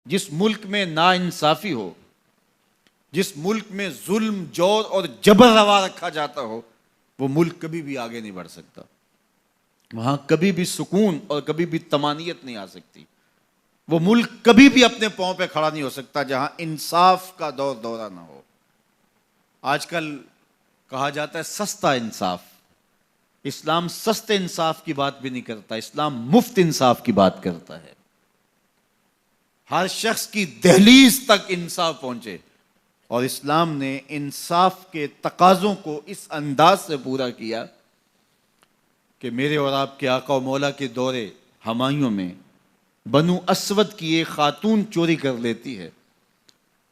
جس ملک میں ناانصافی ہو، جس ملک میں ظلم، جور اور جبر روا رکھا جاتا ہو، وہ ملک کبھی بھی آگے نہیں بڑھ سکتا، وہاں کبھی بھی سکون اور کبھی بھی طمانینت نہیں آ سکتی، وہ ملک کبھی بھی اپنے پاؤں پہ کھڑا نہیں ہو سکتا جہاں انصاف کا دور دورہ نہ ہو۔ آج کل کہا جاتا ہے سستا انصاف، اسلام سستے انصاف کی بات بھی نہیں کرتا، اسلام مفت انصاف کی بات کرتا ہے، ہر شخص کی دہلیز تک انصاف پہنچے، اور اسلام نے انصاف کے تقاضوں کو اس انداز سے پورا کیا کہ میرے اور آپ کے آقا و مولا کے دور ہمایوں میں بنو اسود کی ایک خاتون چوری کر لیتی ہے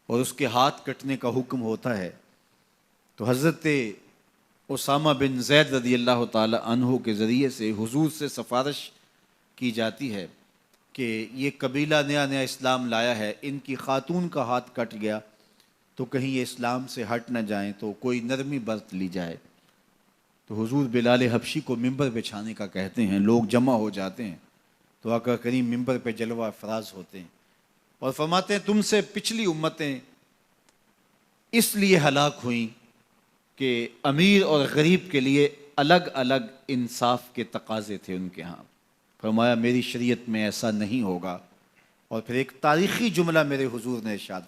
اور اس کے ہاتھ کٹنے کا حکم ہوتا ہے، تو حضرت اسامہ بن زید رضی اللہ تعالی عنہ کے ذریعے سے حضور سے سفارش کی جاتی ہے کہ یہ قبیلہ نیا نیا اسلام لایا ہے، ان کی خاتون کا ہاتھ کٹ گیا تو کہیں یہ اسلام سے ہٹ نہ جائیں، تو کوئی نرمی برت لی جائے۔ تو حضور بلال حبشی کو ممبر بچھانے کا کہتے ہیں، لوگ جمع ہو جاتے ہیں، تو آقا کریم ممبر پہ جلوہ افراز ہوتے ہیں اور فرماتے ہیں تم سے پچھلی امتیں اس لیے ہلاک ہوئیں کہ امیر اور غریب کے لیے الگ الگ انصاف کے تقاضے تھے ان کے ہاں، فرمایا میری شریعت میں ایسا نہیں ہوگا، اور پھر ایک تاریخی جملہ میرے حضور نے ارشاد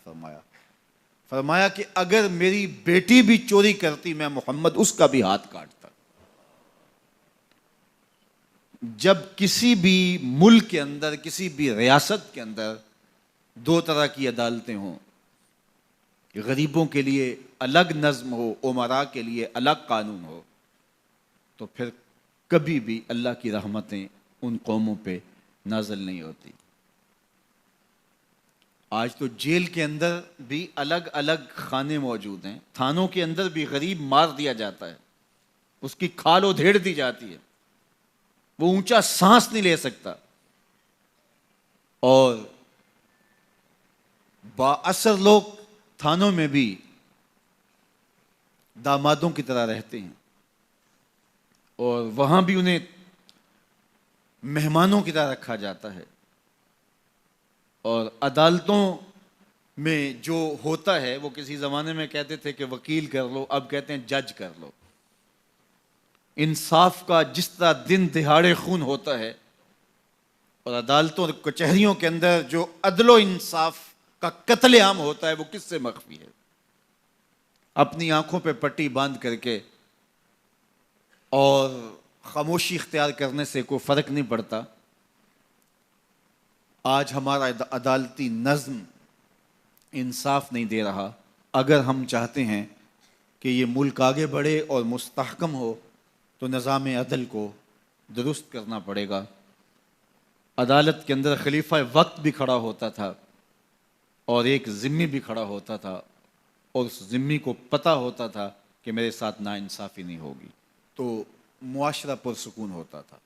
فرمایا کہ اگر میری بیٹی بھی چوری کرتی میں محمد اس کا بھی ہاتھ کاٹتا۔ جب کسی بھی ملک کے اندر، کسی بھی ریاست کے اندر دو طرح کی عدالتیں ہوں، غریبوں کے لیے الگ نظم ہو، امراء کے لیے الگ قانون ہو، تو پھر کبھی بھی اللہ کی رحمتیں ان قوموں پہ نازل نہیں ہوتی۔ آج تو جیل کے اندر بھی الگ الگ خانے موجود ہیں، تھانوں کے اندر بھی غریب مار دیا جاتا ہے، اس کی کھال ادھیڑ دی جاتی ہے، وہ اونچا سانس نہیں لے سکتا، اور با اثر لوگ تھانوں میں بھی دامادوں کی طرح رہتے ہیں، اور وہاں بھی انہیں مہمانوں کی طرح رکھا جاتا ہے، اور عدالتوں میں جو ہوتا ہے وہ کسی زمانے میں کہتے تھے کہ وکیل کر لو، اب کہتے ہیں جج کر لو۔ انصاف کا جس طرح دن دہاڑے خون ہوتا ہے، اور عدالتوں اور کچہریوں کے اندر جو عدل و انصاف کا قتل عام ہوتا ہے، وہ کس سے مخفی ہے؟ اپنی آنکھوں پہ پٹی باندھ کر کے اور خاموشی اختیار کرنے سے کوئی فرق نہیں پڑتا۔ آج ہمارا عدالتی نظم انصاف نہیں دے رہا۔ اگر ہم چاہتے ہیں کہ یہ ملک آگے بڑھے اور مستحکم ہو تو نظام عدل کو درست کرنا پڑے گا۔ عدالت کے اندر خلیفہ وقت بھی کھڑا ہوتا تھا اور ایک ذمی بھی کھڑا ہوتا تھا، اور اس ذمی کو پتہ ہوتا تھا کہ میرے ساتھ ناانصافی نہیں ہوگی، تو معاشرہ پرسکون ہوتا تھا۔